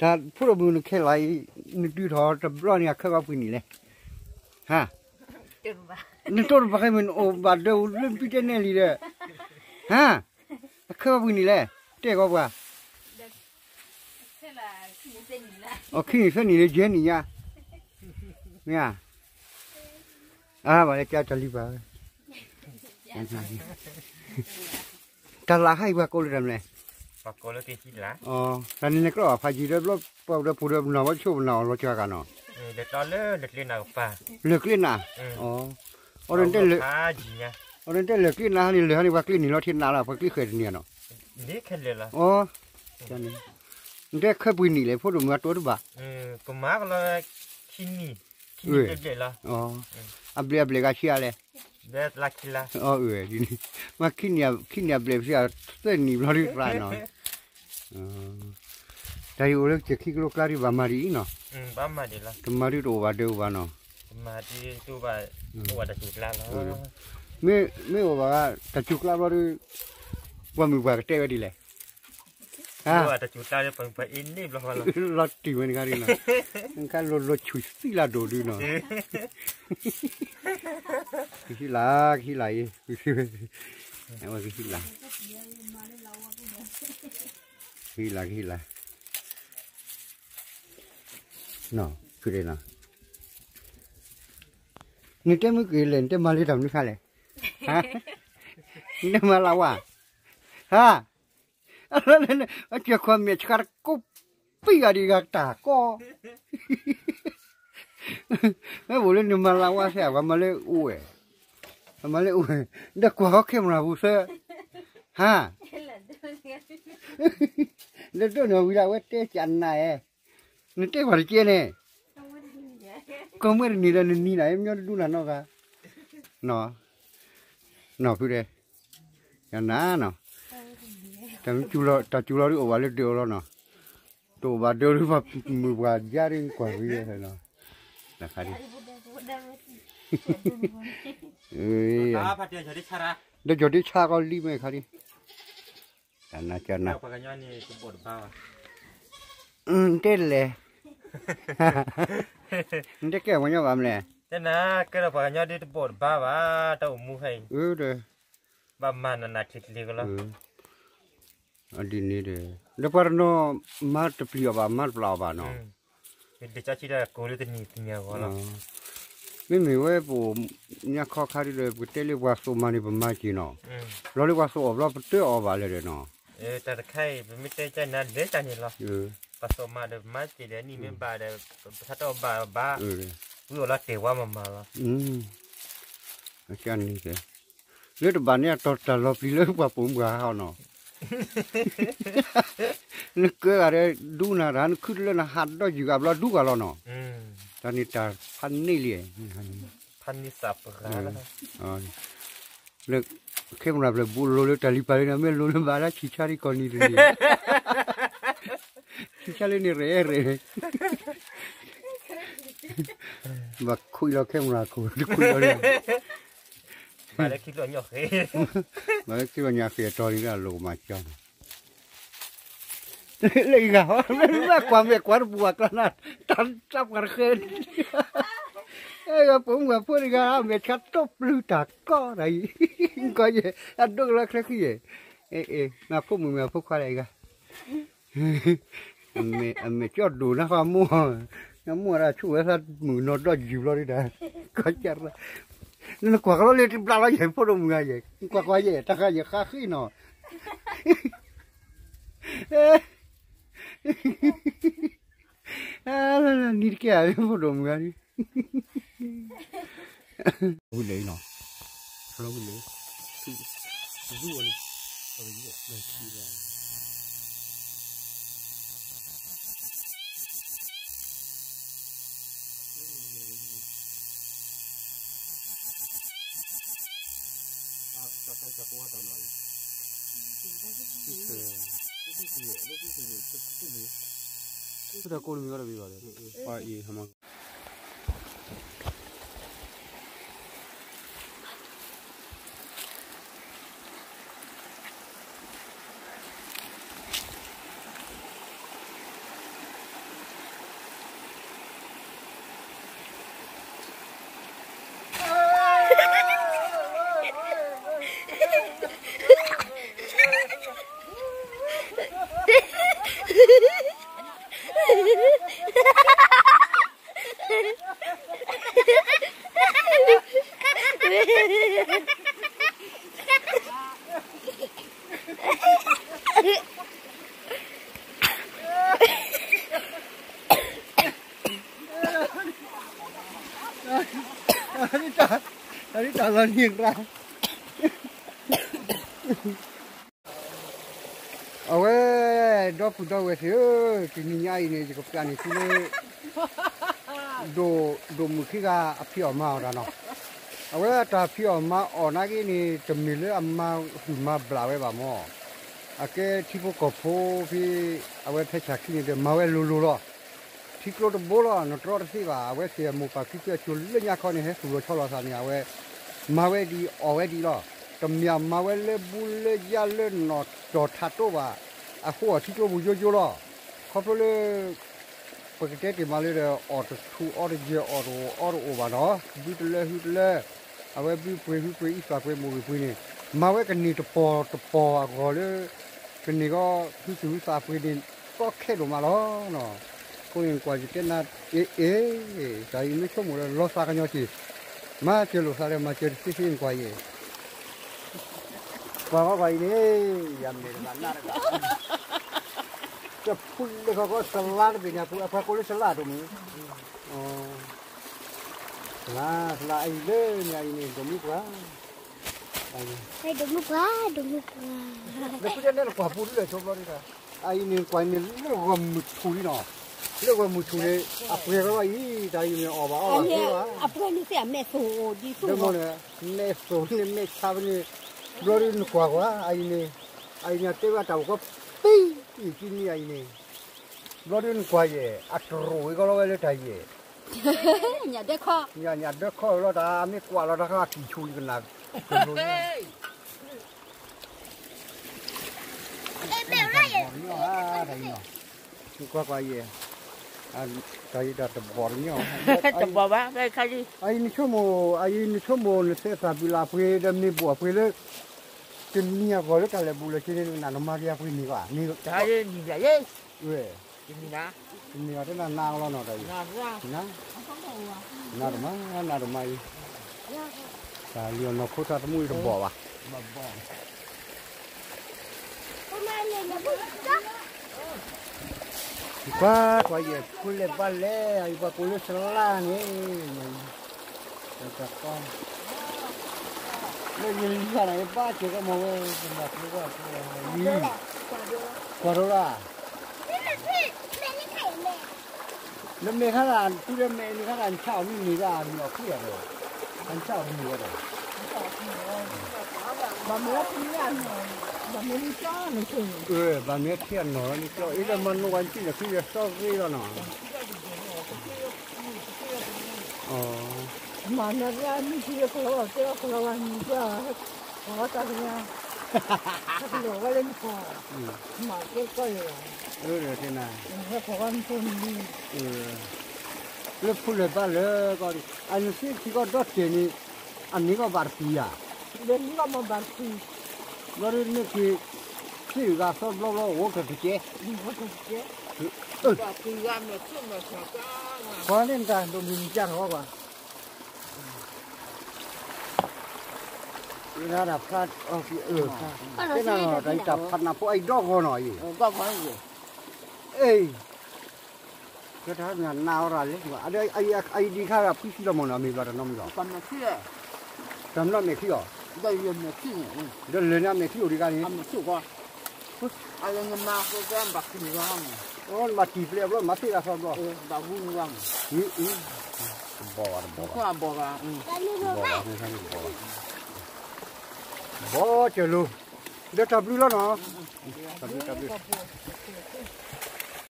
ถ้าพูดเราบุญแค่ไรนึกดูทอจะร้อนเนี่ยเข้ากับปุ่นนี่เลยฮะนึกต้นไปให้มันโอบาดเดียวเรื่องพิจารณาลีเลยฮะเข้ากับปุ่นนี่เลยเจ๊ก็ว่าโอเคเส้นนี้เลยเจนี่ยเนี่ยมาเลยแกจะรีบไปตลาดให้ว่ากูเลยทำไงปากโกลตีชิละอ๋อตอนนี้เนี่ยก็พาจีเรื่องพอเราพูดเรื่องน้องว่าชูน้องเราเจอกันเนาะเด็กตอนเลิกเรียนหนักป่ะเลิกเรียนน่ะอ๋อเอาเรื่องเลิกเอาเรื่องเลิกเรียนนะนี่เรื่องนี้ว่าคลิปนี้เราเทียนนาละเพราะคลิปเคยเนี่ยเนาะนี่แค่เลยละอ๋อตอนนี้เด็กเคยปุยนี่เลยพูดถึงมาตัวดูบ่ก็มาก็เลยขี้นี่เด็กละอ๋ออับเบลก็เชียเลยเด็กลักขี้ละอ๋อทีนี้มาขี้เนี่ยเบลเชียเส้นนี่เราเรียกอะไรเนาะแต่อยู่เรื่องจะขี้ลูกลารีบามารีเนาะบามารีละมารีตัวว่าเดียวว่าเนาะมารีตัวว่าจะจุดละแล้วไม่ว่าจะจุดละว่าว่ามีว่าเตะดีเลยว่าจะจุดละจะไปอินนี่เราเราตีมันกันนะกันเราชุดสิละดูดีเนาะขี้ละว่าขี้ละเนาะคือเนาะนี่เต็มมือกี่เล่นเต็มมาเลยทำนี่ค่ะเลยฮะนี่มาแล้วว่ะฮะอะไรเนี่ยเจ้าความเมียชักกุ๊บปีอะไรกันตาก็ไม่บอกเลยนี่มาแล้วว่าเสียว่ามาเลยอุ้ยเด็กกว่าเขาเข้มราบุษฮะเด็กตัวน้อยวิลาเวทเตจันน่ะนี่เตวันเจเนี่ยก็เมื่อนี่เรานี่ไหนมันดูนั่นเนาะกันเนาะพี่เด้ยันน่ะเนาะแต่จุลดิโอวาเลเดียวเนาะตัวบาเดียวหรือว่ามือบาจาริงกว่าพี่เนาะนะครับเดี๋ยวจดที่ชาก็รีบไหมครับดิจันนะเต้นเลยเด็กแก่วันนี้บ้ามเลยเต้นนะก็เราพากันย้อนที่บทบ้าว่าเต้ามูให้เด้อบ้ามันน่ะคิดเลี้ยงแล้วอันนี้เด้อเดี๋ยวพอเรามาตบเปลี่ยนบ้ามาเปล่าบ้าเนาะเดี๋ยวจะชิดกูเลยตัวนี้ตัวนี้ก็แล้วไม่มีเว้ยผมเนี่ยข้อขาดเลยกูเตะเรียกว่าสูมานี่ประมาณกี่เนาะเราเรียกว่าสูออกเราเตะออกบ้าเลยเนาะแต่ใครไม่ได้ใจนั้นเดี๋ยวจะนี่หรอผสมมาเดี๋ยวมาจีเดี๋ยวนี่ไม่บาเดี๋ยวถ้าต้องบ้ารู้แล้วเตะว่ามาแล้วอาจารย์นี่แกเรื่องบ้านเนี่ยตลอดปีเลยว่าผมว่าเขาเนาะนึกเกิดอะไรดูนะร้านขึ้นแล้วนะหัดได้อยู่กับเราดูกับเราเนาะตอนนี้ตาพันนี่เลยพันนี่สับกันเลิกเข้มรับเลยบุญรู้เลยแต่ลิปอะไรนะไม่รู้เลยบ้าแล้วชิชาริคนนี้เลยชิชารินี่เร่บักคุยเราเข้มรับคุยเราเนี่ยมาแล้วคิดว่าหยอกเฮ้มาแล้วคิดว่าหยอกเฮ้ตอนนี้ก็ลงมาจังเลยเหรอไม่ว่าความเบียดความบวกแล้วนะตันจับกันขึ้นผมว่าพูดง่ายๆเมียชัดตบลือตากก็อะไรก็ยังอันดูแล้วแค่ขี้มาพวกมึงมาพวกใครกันเมียจอดดูนะครับมัวเราช่วยถ้ามือนอดอยู่รอได้ก็จะนั่นกว่าเราเลี้ยงปลาเราอย่างพวกมึงไงกว่าอย่างถ้าใครอยากฆ่าขี้เนาะนี่แก่พวกมึงไงvui lệ nọ, lâu vui lệ, vui rồi, đây chỉ là cho cái qua tao nói, cái đó cô đừng có làm gì vậy, phải gì hả? อันนี้ตอนเราเรียกraเอาไว้ดอกพุดเอาไว้เถอะกินง่ายนี่จะกับการนี่คือดูมือขี้กาพี่ออกมาแล้วเนาะเอาไว้ตาพี่ออกมาออกนักนี่จะมีเรื่องมาหิมะบลาไว้บ่หม้ออาเกที่พวกกบพี่เอาไว้เพชรขี้นี่เดี๋ยวมาไว้ลุๆที่กรดโบราณนตรอสิว่าเอาไว้เสียหมูปลาขี้เกียจจุลเลี้ยงเขานี่ให้สุรชอลสานี่เอาไว้มาไว้ดีเอาไว้ดีล่ะตำยำมาไว้เลยบุลเลยยาเลยนอจอดทัดตัวว่าอ่ะหัวที่กรบุโยล่ะเขาไปเลยปกติที่มาเลยออดทูออดเยอะออดโอวานาะบิดเลยเอาไว้บิดอีสากไปมูบินี่มาไว้กันนี่ตะปอก็เลยกันนี่ก็ที่สุดสาไปนี่ก็แค่ลงมาแล้วเนาะก็ยังกว่าจะเป็นน่ะใจไม่ชอบหมดเลยรถสากันยอจีมาเจอรถสาเลยมาเจอที่สิ่งกว่าเย่กว่านี่ยำเนี่ยมันน่ารักจะพูดเลยเขาก็สลัดไปเนี่ยพูดอะไรก็เลยสลัดตรงนี้อ๋อสลัดไอ้เล่เนี่ยไอ้นี่ดมุกว่าไอ้ดมุกว่าแล้วพูดเนี่ยกว่าพูดเลยชมเราดิค่ะไอ้นี่กว่านี่เรื่องความมุทุยเนาะเรื่องความมุทุยอ่ะเพื่อนก็ว่าอีใจเนี่ยออกมาออกมาอ่ะเพื่อนนี่เสียแม่โซดีสุดเดี๋ยวมันเนี่ยแม่โซนี่แม่ชาวนี่รอรินกว่าไอ้เนี่ยเจ้าว่าเจ้าก็ปีกินนี่ไอ้นี่รอรินกว่าเย่อัตรูก็เราเลยใจเย่อย่าได้ข้ออย่าเด็กข้อเราตาไม่กว่าเราตาข้ากี่ชุยกันนักเอ้เบลล่าเย่กว่าเย่อันใจดัดบอลเนี่ยจะบอกว่าไม่ใครดิไอ้นี่ชั่วโมงเนี่ยเสียสาบิลาเพื่อเดิมนี่บัวเพื่อเลยกินเนี่ยก็เลยกันเลยบุเลยที่นี่นั่นมาเรียกเพื่อนี่ว่านี่ใช่นี่ใหญ่เย่กินนี่นะนี่ว่าที่นั่นนางเราหน่อยนะน่าดูไหมแต่เรียนนกเขาทำมุ้ยระบอกว่ะว่าเย่คุเล่บ้านเล่ไอ้บ้าคุเล่สลานี่แต่ก็ไม่ยินขนาดบ้าเจ้าก็มองว่าเป็นแบบนี้ก็นี่กว่าเราแล้วเมฆขนาดที่เราเมฆขนาดเช่ามีก็มีออกเสียเลยอันเช่ามีอะไรบะเมื่อที่นี่บะเมื่อที่จ้าไม่ถึงบะเมื่อเที่ยงหน่อยนี่ก็อีกแล้วมันวันที่จะขึ้นจะสอบรีแล้วเนาะอ๋อมันเนี่ยมีที่เขาบอกเจ้าเขาว่ามีเจ้าเขาจะเนี่ยเขาบอกว่าเล่นพอหมาเก็บก็เลยเดี๋ยวที่ไหนเขาบอกว่าคนนี้แล้วพูดเลยบ้านเลยก็อันนี้ที่ก็ดอดเจนี่อันนี้ก็บาร์ปีอ่ะเรื่องนี้ก็มาบาร์ปีแล้วนี่ที่ก็สอบโลโอ้ก็ที่เจ๊บาร์ปีก็มาช่วยมาช่วยกันพอเล่นกันโดนยิงจังเขากว่านี่นะพลาดโอเคที่นั่นเราได้จับพันนะพวกไอ้ดอกเขาหน่อยดอกมันอยู่เอ้ยก็ถ้างานนาวอะไรเลยว่าไอ้ดีข้าพี่เราหมดนะมีบ้านน้องมีหรอทำมาที่ทำน้ำไม่ขี้หรอได้เรียนมาที่เดินเรียนน้ำไม่ขี้อยู่ดีกันนี่ทำมาที่ว่าอะไรเงี้ยมาก็แก้มบักที่นี่ว่างอ๋อมาตีเปลี่ยนแล้วมาตีอะไรสักบ่บักวุ้นว่างบ่ก็บ่ละบ่เจอลูเดี๋ยวจับลูแล้วเนาะจับลู